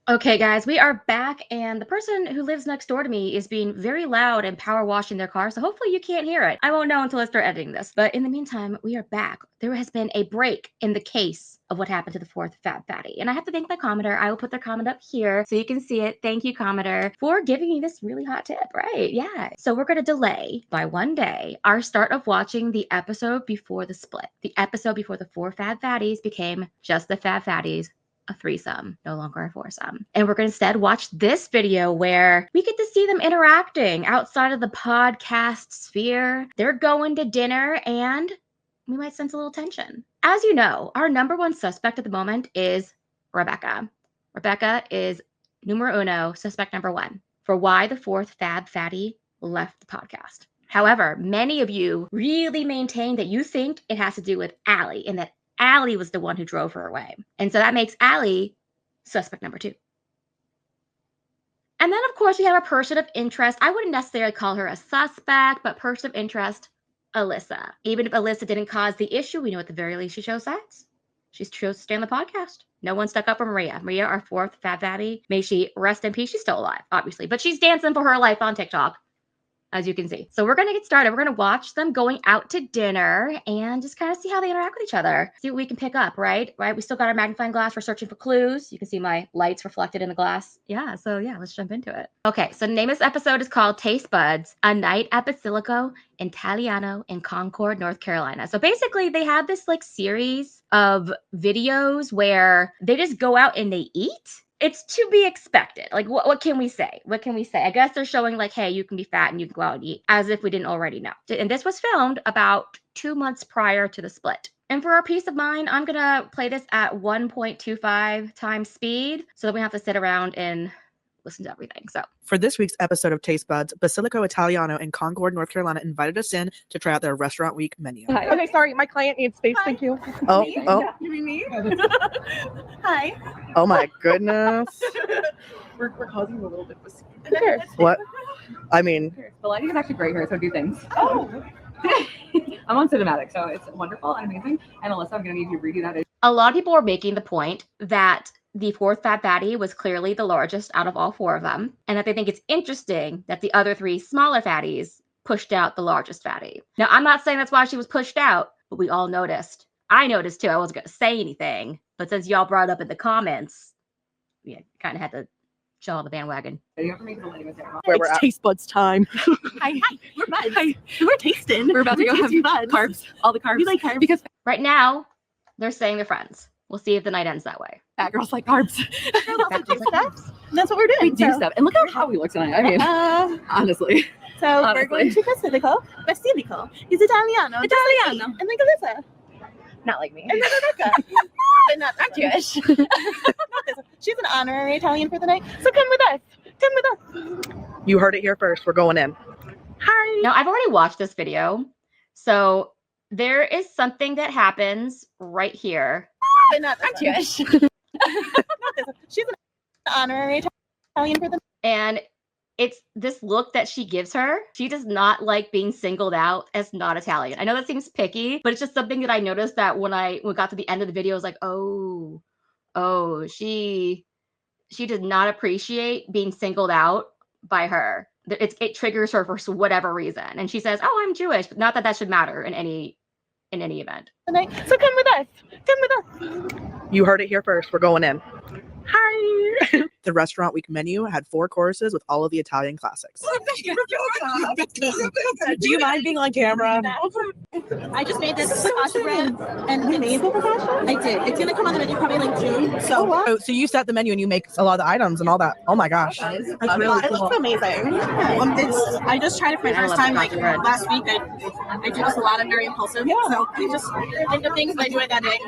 Okay, guys, we are back, and the person who lives next door to me is being very loud and power washing their car, so hopefully you can't hear it. I won't know until I start editing this. But in the meantime, we are back. There has been a break in the case of what happened to the fourth Fab Fatty. And I have to thank my commenter. I will put their comment up here so you can see it. Thank you, commenter, for giving me this really hot tip. Right, yeah. So we're going to delay by one day our start of watching the episode before the split. The episode before the four Fab Fatties became just the Fab Fatties, a threesome, no longer a foursome. And we're going to instead watch this video where we get to see them interacting outside of the podcast sphere. They're going to dinner and we might sense a little tension. As you know, our number one suspect at the moment is Rebecca. Rebecca is numero uno, suspect number one, for why the fourth Fab Fatty left the podcast. However, many of you really maintain that you think it has to do with Allie and that Allie was the one who drove her away. And so that makes Allie suspect number two. And then, of course, we have a person of interest. I wouldn't necessarily call her a suspect, but person of interest, Alyssa. Even if Alyssa didn't cause the issue, we know at the very least she shows signs. She chose to stay on the podcast. No one stuck up for Maria. Maria, our fourth Fab Fatty, may she rest in peace. She's still alive, obviously, but she's dancing for her life on TikTok, as you can see. So we're going to get started. We're going to watch them going out to dinner and just kind of see how they interact with each other. See what we can pick up, right? We still got our magnifying glass. We're searching for clues. You can see my lights reflected in the glass. Yeah, let's jump into it. Okay, so the name of this episode is called Taste Buds, A Night at Basilico Italiano in Concord, North Carolina. So basically they have this like series of videos where they just go out and they eat. It's to be expected. Like, what can we say? What can we say? I guess they're showing like, hey, you can be fat and you can go out and eat, as if we didn't already know. And this was filmed about 2 months prior to the split. And for our peace of mind, I'm going to play this at 1.25 times speed so that we don't have to sit around and listen to everything. So for this week's episode of Taste Buds, Basilico Italiano in Concord, North Carolina invited us in to try out their restaurant week menu. Hi. Okay, sorry, my client needs space. Hi. Thank you. Oh, Me? oh. Yeah, you mean me? Hi. Oh my goodness. We're causing a little bit of a Who cares? What? I mean, the lighting is actually great here, so do things. Oh. I'm on cinematic, so it's wonderful and amazing. And Alyssa, I'm gonna need you to redo that. A lot of people are making the point that the fourth Fab Fatty was clearly the largest out of all four of them, and that they think it's interesting that the other three smaller fatties pushed out the largest fatty. Now, I'm not saying that's why she was pushed out, but we all noticed. I noticed too. I wasn't going to say anything, but since y'all brought it up in the comments, we kind of had to jump on the bandwagon. it's Taste Buds time. Hi, we're buds. Hi, we're tasting. We're about to go have buds. Carbs, all the carbs. We like carbs. Because Right now, they're saying they're friends. We'll see if the night ends that way. fat girls like carbs. That's what we're doing. We do stuff. And look how we look tonight. I mean, honestly. So we're going to Basilico. Basilico. He's Italiano. Italiano. And like Alyssa. Not like me. And then Rebecca. But not Jewish. She's an honorary Italian for the night. So come with us. Come with us. You heard it here first. We're going in. Hi. Now, I've already watched this video, so there is something that happens right here. But not Jewish. She's an honorary Italian for the night. And it's this look that she gives her. She does not like being singled out as not Italian. I know that seems picky, but it's just something that I noticed that when we got to the end of the video, I was like, oh, she did not appreciate being singled out by her. It triggers her for whatever reason. And she says, oh, I'm Jewish. Not that that should matter in any event. So come with us. Come with us. You heard it here first. We're going in. Hi. The restaurant week menu had 4 courses with all of the Italian classics. Do you mind being on camera? I just made this focaccia bread, and you made the focaccia? I did. It's gonna come on the menu probably like June. So So you set the menu and you make a lot of the items and all that. Oh my gosh. that's really cool. It looks amazing. I just tried it for the first time like last week. I do this a lot. I'm very impulsive. Yeah. So I just think of things and I do it that day.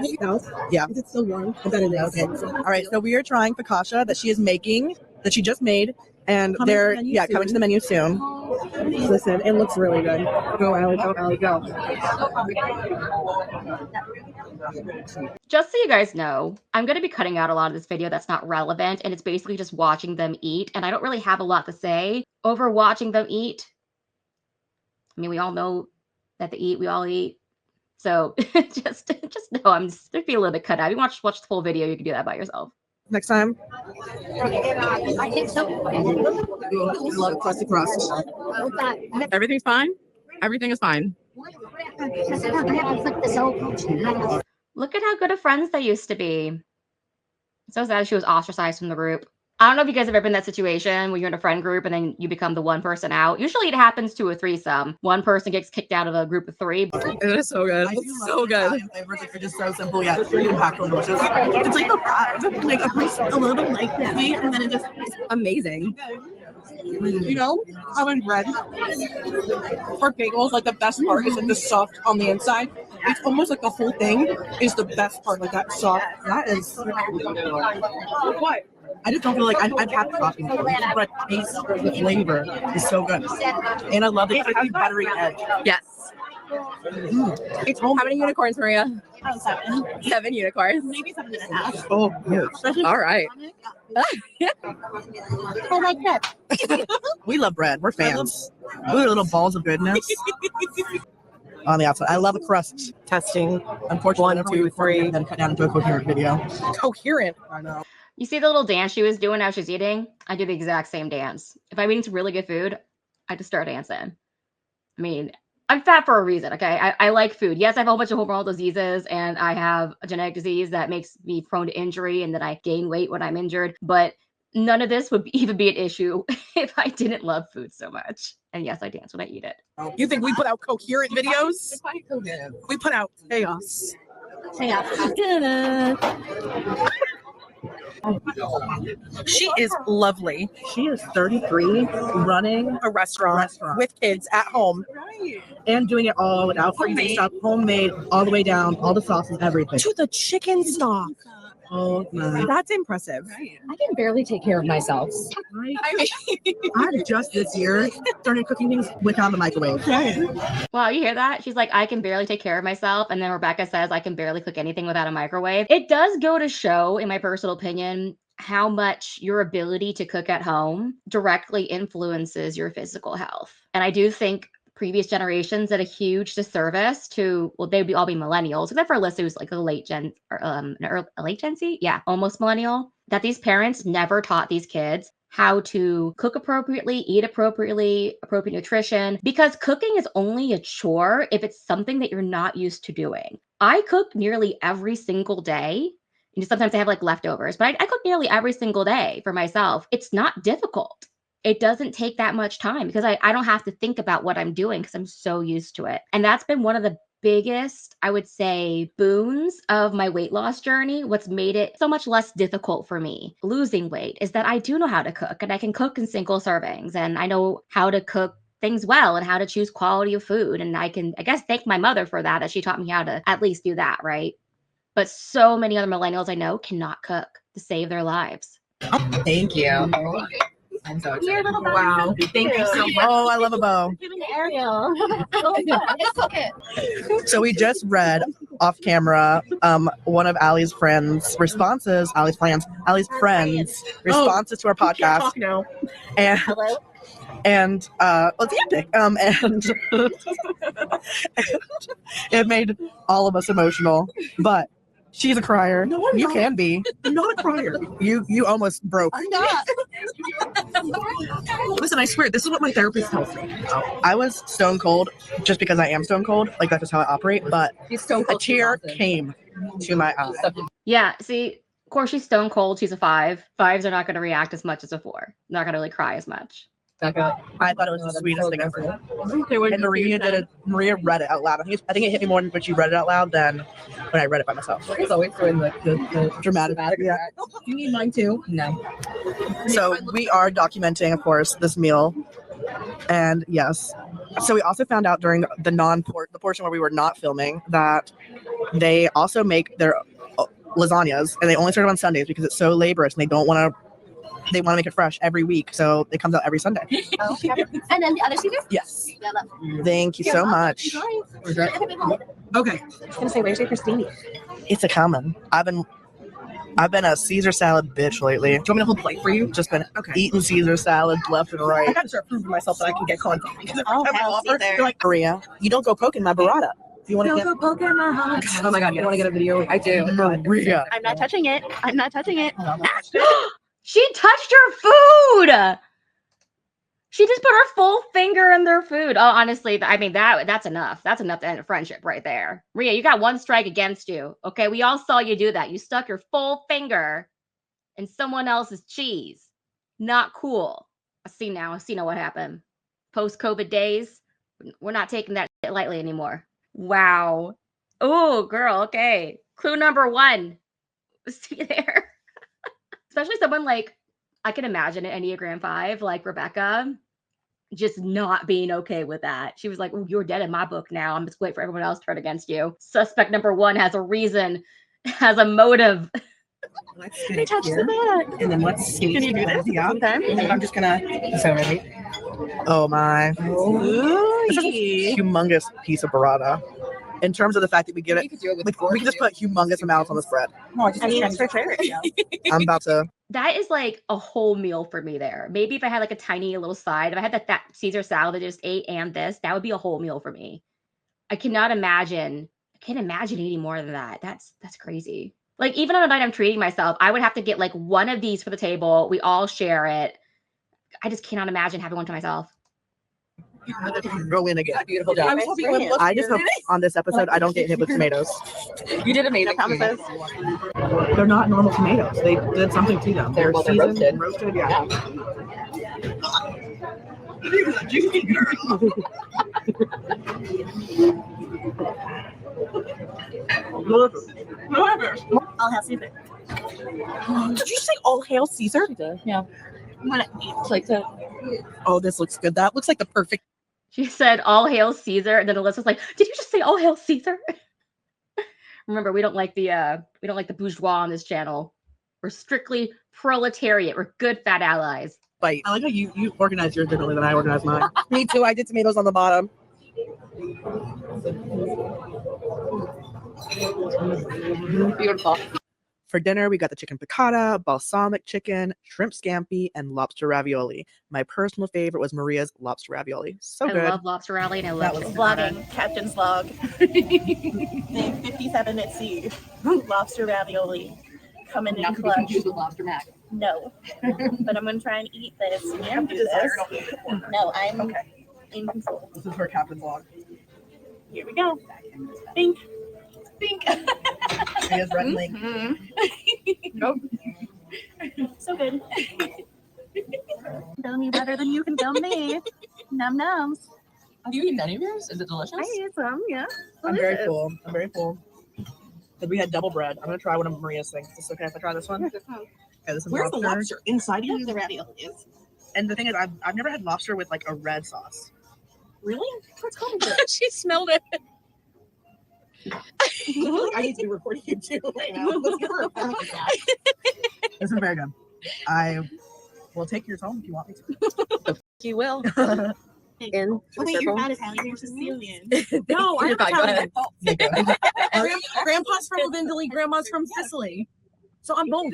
Yeah. Is it still warm? I bet it is. Okay. All right. So we are trying focaccia that she is making, that she just made. And Coming they're, to the menu coming to the menu soon. Listen, it looks really good. Go, Allie, go, Allie, go. Just so you guys know, I'm going to be cutting out a lot of this video that's not relevant, and it's basically just watching them eat, and I don't really have a lot to say over watching them eat. I mean, we all know that they eat, we all eat. So just know there'd be a little bit cut out. If you watch the full video, you can do that by yourself. next time. I think so. I love crusty crust. Everything's fine. Everything is fine. Look at how good of friends they used to be. So sad she was ostracized from the group. I don't know if you guys have ever been in that situation where you're in a friend group and then you become the one person out. Usually it happens to a threesome. One person gets kicked out of a group of three. It is so good. It's so good. Flavors, like, they're just so simple yet impactful and delicious. It's like like a little bit like sweet, and then it just Amazing. you know, how in bread or bagels, like the best part is like the soft on the inside. It's almost like the whole thing is the best part, like that soft. That is. What? I just don't feel like I've had coffee before, but I taste the flavor is so good. And I love the crispy buttery edge. Yes. It's home. How many unicorns, Maria? 7. 7 unicorns. Maybe 7.5. Oh, huge. All right. I like that. We love bread. We're fans. Ooh, little balls of goodness. On the outside. I love a crust. Testing. Unfortunately, 1, 2, 3. Then cut down into a coherent video. Coherent. I know. You see the little dance she was doing as she's eating? I do the exact same dance. If I'm eating some really good food, I just start dancing. I mean, I'm fat for a reason, okay? I like food. Yes, I have a whole bunch of hormonal diseases, and I have a genetic disease that makes me prone to injury and that I gain weight when I'm injured. But none of this would even be an issue if I didn't love food so much. And yes, I dance when I eat it. You think we put out coherent videos? We put out chaos. She is lovely. She is 33, running A restaurant with kids at home. and doing it all without freezing stuff, homemade, all the way down, all the sauces, everything. To the chicken stock. Oh my. That's impressive. I can barely take care of myself. I just this year started cooking things without the microwave. Wow, you hear that? She's like, I can barely take care of myself. And then Rebecca says, I can barely cook anything without a microwave. It does go to show, in my personal opinion, how much your ability to cook at home directly influences your physical health. And I do think previous generations did a huge disservice to, well, they'd all be millennials, except for Alyssa, who's like a late Gen, a late Gen Z? Yeah, almost millennial. That these parents never taught these kids how to cook appropriately, eat appropriately, appropriate nutrition, because cooking is only a chore if it's something that you're not used to doing. I cook nearly every single day. And sometimes I have like leftovers, but I cook nearly every single day for myself. It's not difficult. It doesn't take that much time because I don't have to think about what I'm doing because I'm so used to it. And that's been one of the biggest, I would say, boons of my weight loss journey. What's made it so much less difficult for me losing weight is that I do know how to cook, and I can cook in single servings, and I know how to cook things well and how to choose quality of food. And I can, I guess, thank my mother for that she taught me how to at least do that, right? But so many other millennials I know cannot cook to save their lives. Thank you. I'm so excited. Wow. Thank you so much. Oh, I love a bow. Ariel. So we just read off camera one of Allie's friends' responses, Allie's friends' responses to our podcast. Talk now. And Hello. and it's epic. And it made all of us emotional. But she's a crier. No, I'm you not. can be. I'm not a crier. You almost broke. I'm not. Listen, I swear, this is what my therapist tells me. I was stone cold just because I am stone cold. Like, that's just how I operate. But She's so a cool. tear came to my eye. Yeah, see, of course she's stone cold. She's a 5. 5s are not going to react as much as a 4. Not going to really cry as much. I thought it was the sweetest thing ever. And Maria read it out loud. I think it hit me more when she read it out loud than when I read it by myself. She's always doing the Dramatic. Yeah. You need mine too? No. So we are documenting, of course, this meal. And yes. So we also found out during the portion where we were not filming, that they also make their lasagnas, and they only serve it on Sundays because it's so laborious, and they want to make it fresh every week, so it comes out every Sunday. And then the other Caesar? Yes. Thank you so much. Okay. I was gonna say, where's your Christine? It's a common. I've been a Caesar salad bitch lately. Do you want me to hold plate for you? Just been Okay. eating Caesar salad left and I right. gotta start proving myself that I can get content. Because every Oh, time I hell, offer, there. they're like, Maria, you don't go poking my burrata. You want to get? Oh my god, You want to get a video? I do. Maria. I'm not touching it. I'm not touching it. She touched her food. She just put her full finger in their food. Oh, honestly, I mean that's enough. That's enough to end a friendship right there. Maria, you got one strike against you. Okay, we all saw you do that. You stuck your full finger in someone else's cheese. Not cool. I see now what happened. Post-COVID days, we're not taking that shit lightly anymore. Wow. Oh, girl. Okay. Clue number 1. See there. Especially someone like, I can imagine an Enneagram 5, like Rebecca, just not being okay with that. She was like, oh, you're dead in my book now. I'm just waiting for everyone else to turn against you. Suspect number 1 has a reason, has a motive. They touched the back. And then let's see. Can you do this? Yeah. Okay. I'm just gonna. So ready? Oh my. Ooh, This is a humongous piece of burrata. In terms of the fact that we get it, we can just put humongous amounts on this bread. No, I just I mean, it's for sure. I'm about to. That is like a whole meal for me there. Maybe if I had like a tiny little side, if I had that Caesar salad that I just ate and this, that would be a whole meal for me. I can't imagine eating more than that. That's crazy. Like even on a night I'm treating myself, I would have to get like one of these for the table. We all share it. I just cannot imagine having one to myself. Go in again. Beautiful job. I was hoping you would I just hope on this episode I don't get hit with tomatoes. You did amazing. Promises. They're not normal tomatoes. They did something to them. They're Well, they're seasoned, roasted. roasted. Yeah. I'll have Caesar. Did you say all hail Caesar? Yeah. I'm gonna It's like that. Oh, this looks good. That looks like the perfect. She said, all hail Caesar. And then Alyssa's like, did you just say all hail Caesar? Remember, we don't like the bourgeois on this channel. We're strictly proletariat. We're good fat allies. bite. I like how you organize yours differently than I organize mine. Me too. I did tomatoes on the bottom. Beautiful. For dinner, we got the chicken piccata, balsamic chicken, shrimp scampi, and lobster ravioli. My personal favorite was Maria's lobster ravioli. So I good. love lobster ravioli and I love chicken piccata. Vlogging, Captain's log. Day 57 at sea. Lobster ravioli. Coming in Not to be clutch. confused with lobster mac. No. But I'm going to try and eat this and do this. No, I'm in control. This is her captain's log. Here we go. Bink. Bink. She is red link. Nope. So good. Film you better than you can film me. Num nums. Have you eaten any of yours? Is it delicious? I ate some, yeah. I'm very full. I'm very full. Because we had double bread. I'm going to try one of Maria's things. Is this okay if I try this one? Okay, this is Where's the lobster. lobster? Inside of The ravioli is. And the thing is, I've never had lobster with like a red sauce. Really? What's called She smelled it. I need to be recording you too right now. Let's give her a pat. This is very good. I will take yours home if you want me to. You will. In Wait, you're not Italian, you're Sicilian. No, I'm You're fine, go ahead. Italian. Grandpa's from Italy, grandma's from Sicily. So I'm both.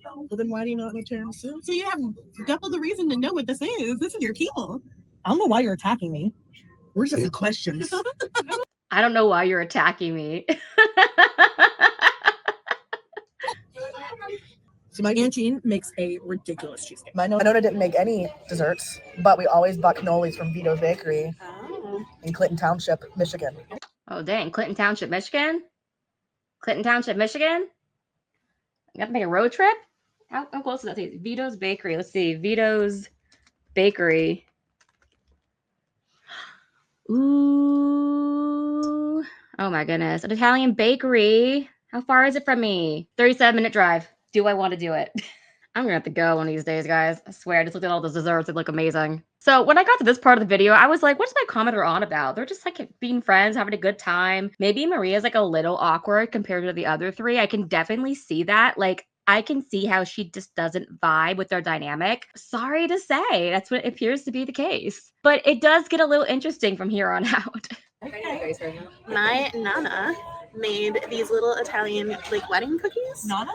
Well, then why do you not know tiramisu? So you have double the reason to know what this is. This is your kilo. I don't know why you're attacking me. We're just asking questions. I don't know why you're attacking me. So my Aunt Jean makes a ridiculous cheesecake. My Nona didn't make any desserts, but we always bought cannolis from Vito's Bakery in Clinton Township, Michigan. Oh, dang. Clinton Township, Michigan? Clinton Township, Michigan? You have to make a road trip? How close is that to you? Vito's Bakery. Let's see. Vito's Bakery. Ooh. Oh, my goodness. An Italian bakery. How far is it from me? 37-minute drive. Do I want to do it? I'm going to have to go one of these days, guys. I swear. I just looked at all those desserts. They look amazing. So when I got to this part of the video, I was like, what's my commenter on about? They're just like being friends, having a good time. Maybe Maria's like a little awkward compared to the other three. I can definitely see that. Like, I can see how she just doesn't vibe with their dynamic. Sorry to say, that's what appears to be the case. But it does get a little interesting from here on out. Okay. My Nana made these little Italian like wedding cookies. Nana?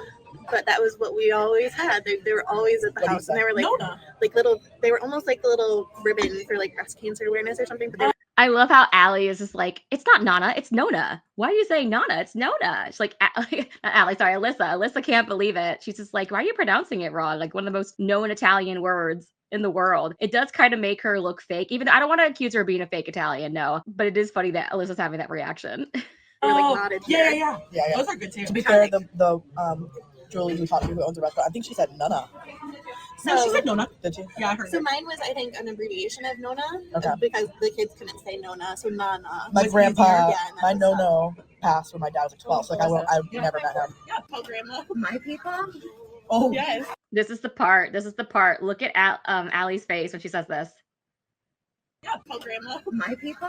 But that was what we always had. They were always at the house, and they were like Nona. like little. They were almost like the little ribbon for like breast cancer awareness or something. But they were I love how Allie is just like, it's not Nana, it's Nona. Why are you saying Nana? It's Nona. She's like, not Allie, sorry, Alyssa. Alyssa can't believe it. She's just like, why are you pronouncing it wrong? Like one of the most known Italian words in the world. It does kind of make her look fake, even though I don't want to accuse her of being a fake Italian, no. But it is funny that Alyssa's having that reaction. Yeah. Those are good too. To be fair, the Julie who talked to who owns the restaurant, I think she said Nana. No, she said Nona. Did she? Yeah, I heard So it. mine was, I think, an abbreviation of Nona Okay. because the kids couldn't say Nona, so Nana. My was grandpa, easier. Yeah, and my that was no passed when my dad was like 12, so like I never met him. Call grandma. My people. Oh, Yes. This is the part. Look at Allie's face when she says this. Call grandma. My people.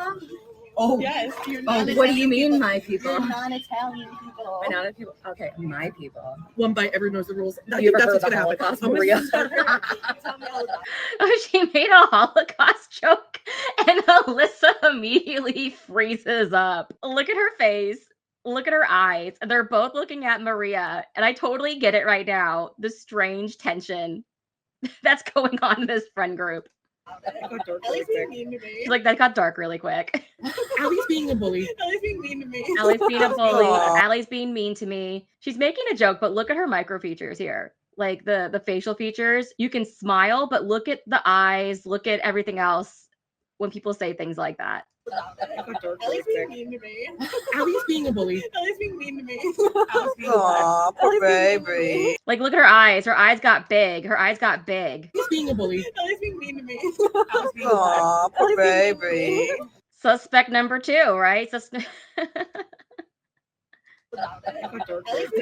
oh, Yes. You're Oh, what do you mean, my people? You're non-Italian people. My not people. Okay, my people. One bite, everyone knows the rules. I You think ever that's heard what's of the gonna happen. Holocaust, I'm gonna Maria? start- Tell me all about it. Oh, she made a Holocaust joke, and Alyssa immediately freezes up. Look at her face. Look at her eyes. They're both looking at Maria, and I totally get it right now. The strange tension that's going on in this friend group. Ellie's being mean to me. She's like, that got dark really quick. Allie's being a bully. Ellie's being mean to me. Allie's being a bully. Aw. Allie's being mean to me. She's making a joke, but look at her micro features here. Like the facial features. You can smile, but look at the eyes, look at everything else when people say things like that. Ellie's being mean to me. Allie's being a bully. Ellie's being mean to me. Aw, poor baby. Like, look at her eyes. Her eyes got big. Her eyes got big. Allie's being a bully. Ellie's being mean to me. Aw, poor baby. Suspect number 2, right?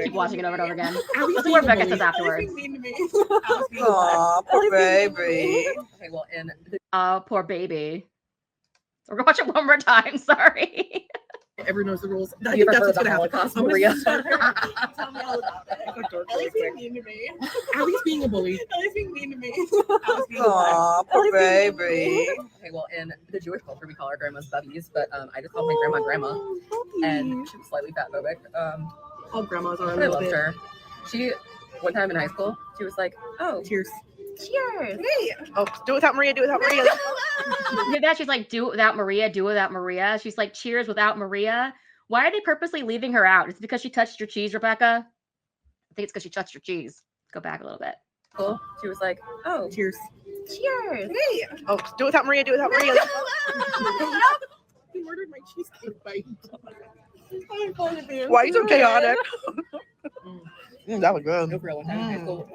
Keep watching it over and over again. Allie's Listen to being what a Becca bully. says afterwards. Ellie's being mean to me. Aw, poor baby. Okay, well, in the Oh, poor baby. So we're gonna watch it one more time. Sorry. Everyone knows the rules. I you think ever that's heard of what's the gonna happen. Holocaust, I'm gonna Maria? Tell me all about it. Ellie's being mean to me. Allie's being a bully. Ellie's being mean to me. Aw, poor baby. Okay, well, in the Jewish culture, we call our grandmas bubbies, but I just called my grandma, and she was slightly fat phobic. All grandmas are a But I little loved bit. her. She, one time in high school, she was like, "Oh, Cheers. cheers!" Oh, do it without Maria, do it without Maria. Did that? She's like, do it without Maria, do it without Maria. She's like, cheers without Maria. Why are they purposely leaving her out? Is it because she touched your cheese, Rebecca? I think it's because she touched your cheese. Go back a little bit. Cool. She was like, "Oh, Cheers. cheers!" Oh, do it without Maria, do it without Maria. You murdered my cheesecake bite. Why are you so chaotic? That was good. No, for real. One time in high school,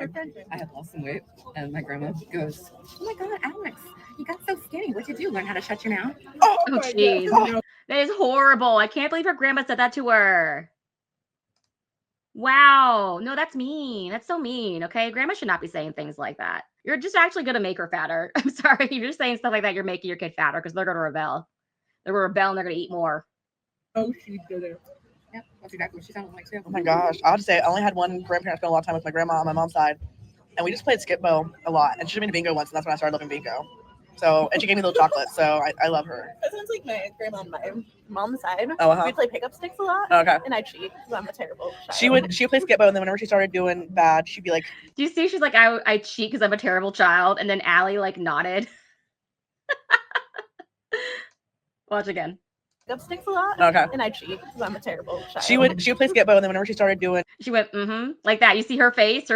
I had lost some weight, and my grandma goes, "Oh my God, Alex, you got so skinny. What'd you do? Learn how to shut your mouth?" Oh, Oh, jeez. That is horrible. I can't believe her grandma said that to her. Wow. No, that's mean. That's so mean. Okay. Grandma should not be saying things like that. You're just actually going to make her fatter. I'm sorry. You're just saying stuff like that. You're making your kid fatter because they're going to rebel. They're going to rebel and they're going to eat more. Oh, she did it. Yeah, that's exactly what she sounded like too. Oh my gosh. I'll just say I only had one grandparent spend a lot of time with my grandma on my mom's side. And we just played Skip-Bo a lot. And she took me to bingo once, and that's when I started loving bingo. So, and she gave me little chocolates, so I love her. That sounds like my grandma on my mom's side. Oh, uh-huh. We'd play pickup sticks a lot. Okay. And I cheat because I'm a terrible child. She would play Skip-Bo, and then whenever she started doing bad, she'd be like, Do you see? She's like, I cheat because I'm a terrible child. And then Allie like nodded. Watch again. Pickup sticks a lot. okay. And I cheat because I'm a terrible child. She would play Skip-Bo, and then whenever she started doing, She went, like that. You see her face,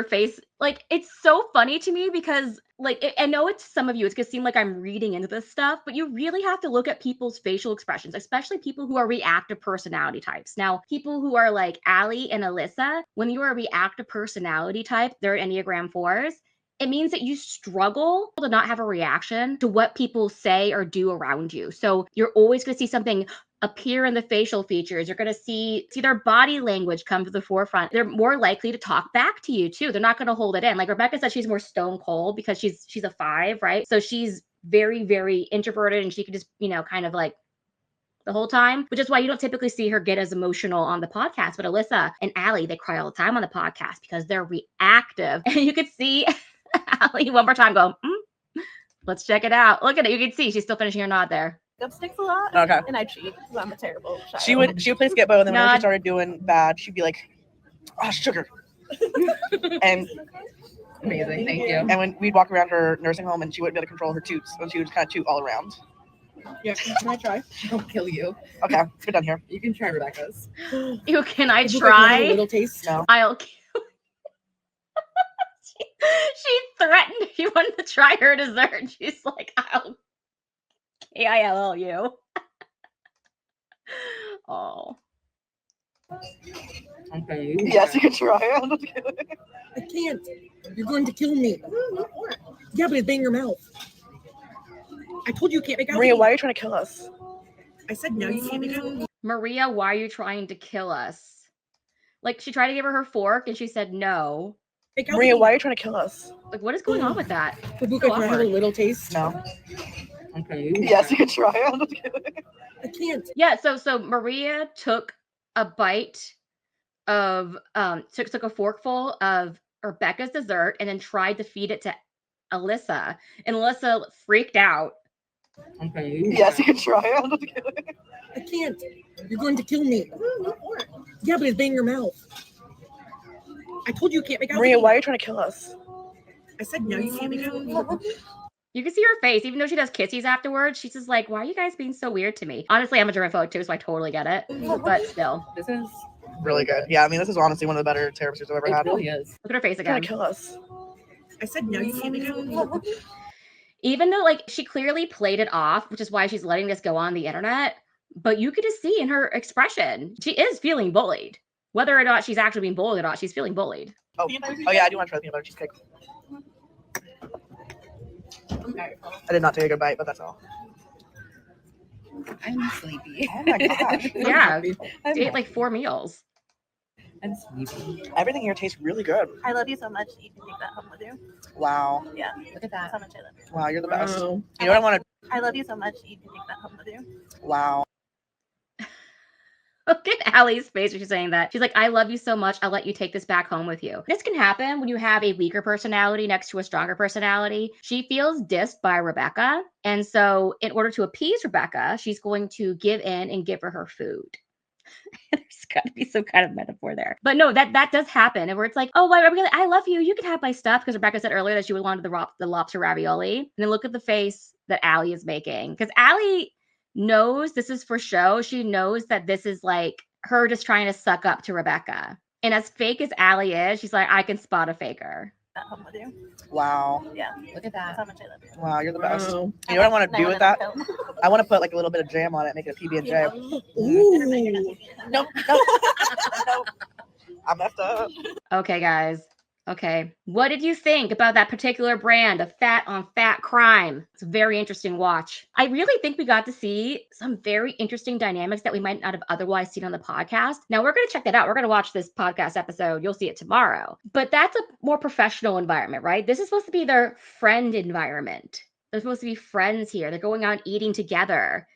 like, it's so funny to me because, like, I know it's some of you, it's gonna seem like I'm reading into this stuff, but you really have to look at people's facial expressions, especially people who are reactive personality types. Now, people who are like Allie and Alyssa, when you are a reactive personality type, they're Enneagram 4s. It means that you struggle to not have a reaction to what people say or do around you. So you're always going to see something appear in the facial features. You're going to see their body language come to the forefront. They're more likely to talk back to you too. They're not going to hold it in. Like Rebecca said, she's more stone cold because she's a 5, right? So she's very, very introverted and she can just, kind of like the whole time, which is why you don't typically see her get as emotional on the podcast. But Alyssa and Allie, they cry all the time on the podcast because they're reactive. And you could see Allie one more time go, let's check it out. Look at it. You can see she's still finishing her nod there. Pickup sticks a lot. okay. And I cheat because I'm a terrible child. She would play Skip-Bo, and then whenever she Nod. started doing bad, she'd be like, "Oh, sugar." and Amazing, thank you. and when we'd walk around her nursing home, and she wouldn't be able to control her toots, and she would just kind of toot all around. Yeah, can I try? I'll kill you. Okay, let's get done here. You can try Rebecca's. You can I Rebecca, can I have a try? little taste? No. I'll kill. She threatened if you wanted to try her dessert. She's like, I'll KILL you. Oh. Okay. Yes, you can try it. I can't. You're going to kill me. Yeah, but it's bang your mouth. I told you you can't make out. Maria, why are you trying to kill us? I said no, you can't make out. Maria, why are you trying to kill us? Like, she tried to give her fork and she said no. Make out Maria, with why are me. you trying to kill us? Like, what is going on with that? Rebecca, So can I have a awkward. little taste? No. Okay. Yes, you can try it. I can't. Yeah, so Maria took a bite of took a forkful of Rebecca's dessert and then tried to feed it to Alyssa. And Alyssa freaked out. Okay. Yes, you can try it. I can't. You're going to kill me. Yeah, but it's bang your mouth. I told you you can't make out. Maria, with me. why are you trying to kill us? I said no, you can't make out. You can see her face, even though she does kissies afterwards. She's just like, why are you guys being so weird to me? Honestly, I'm a germaphobe too, so I totally get it. But still, This is Really good. Yeah, I mean, this is honestly one of the better tiramisus I've ever it had. really is. look at her face You're trying again. to kill us. I said no, you can't make out. Even though, like, she clearly played it off, which is why she's letting this go on the internet, but you could just see in her expression, she is feeling bullied. Whether or not she's actually being bullied or not, she's feeling bullied. Oh yeah, I do want to try the peanut butter cheesecake. I did not take a good bite, but that's all. I'm sleepy. Oh my gosh. Yeah, I'm, she ate like 4 meals. I'm sleepy. Everything here tastes really good. I love you so much. You can take that home with you. Wow. Yeah, Look at that's that. how much I love you. Wow, you're the best. Wow. You know what I want I love you so much. You can take that home with you. to? Wow. Look at Allie's face when she's saying that. She's like, I love you so much. I'll let you take this back home with you. This can happen when you have a weaker personality next to a stronger personality. She feels dissed by Rebecca. And so in order to appease Rebecca, she's going to give in and give her food. There's got to be some kind of metaphor there. But no, that does happen. And where it's like, oh, well, Rebecca, I love you. You can have my stuff. Because Rebecca said earlier that she would want the lobster ravioli. And then look at the face that Allie is making. Because Allie knows this is for show. She knows that this is like her just trying to suck up to Rebecca. And as fake as Allie is, she's like, I can spot a faker. That home with you. Wow. Yeah, Look at that's that. how much I love you. Wow, you're the best. Wow. You know what I want to do with that? 911 I want to put like a little bit of jam on it, make it a PB&J. Ooh. Nope, nope, nope. I messed up. Okay, guys. Okay. What did you think about that particular brand of fat on fat crime? It's a very interesting watch. I really think we got to see some very interesting dynamics that we might not have otherwise seen on the podcast. Now we're going to check that out. We're going to watch this podcast episode. You'll see it tomorrow. But that's a more professional environment, right? This is supposed to be their friend environment. They're supposed to be friends here. They're going out eating together.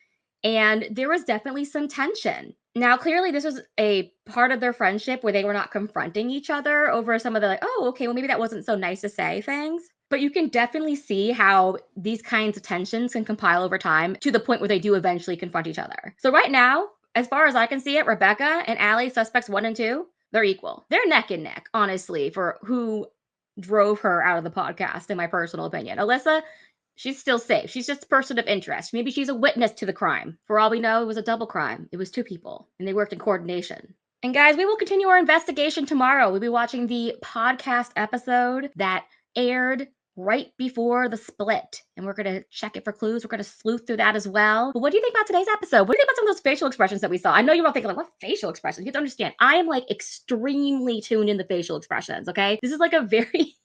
And there was definitely some tension. Now, clearly, this was a part of their friendship where they were not confronting each other over some of the like, oh, okay, well, maybe that wasn't so nice to say things. But you can definitely see how these kinds of tensions can compile over time to the point where they do eventually confront each other. So right now, as far as I can see it, Rebecca and Allie, suspects 1 and 2, they're equal. They're neck and neck, honestly, for who drove her out of the podcast, in my personal opinion. Alyssa, she's still safe. She's just a person of interest. Maybe she's a witness to the crime. For all we know, it was a double crime. It was 2 people, and they worked in coordination. And guys, we will continue our investigation tomorrow. We'll be watching the podcast episode that aired right before the split. And we're going to check it for clues. We're going to sleuth through that as well. But what do you think about today's episode? What do you think about some of those facial expressions that we saw? I know you're all thinking, like, what facial expressions? You have to understand, I am like extremely tuned in the facial expressions, okay? This is like a very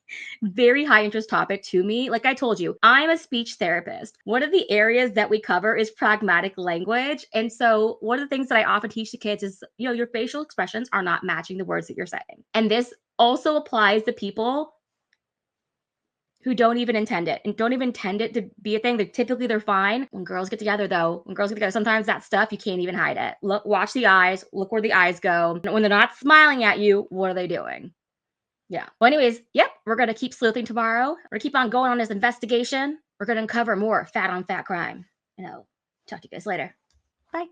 very high interest topic to me. Like I told you, I'm a speech therapist. One of the areas that we cover is pragmatic language. And so one of the things that I often teach the kids is, you know, your facial expressions are not matching the words that you're saying. And this also applies to people who don't even intend it and don't even intend it to be a thing. They're fine. When girls get together though, sometimes that stuff, you can't even hide it. Look, watch the eyes, look where the eyes go. When they're not smiling at you, what are they doing? Yeah. Well, anyways, yep, we're going to keep sleuthing tomorrow. We're going to keep on going on this investigation. We're going to uncover more fat on fat crime. And I'll talk to you guys later. Bye.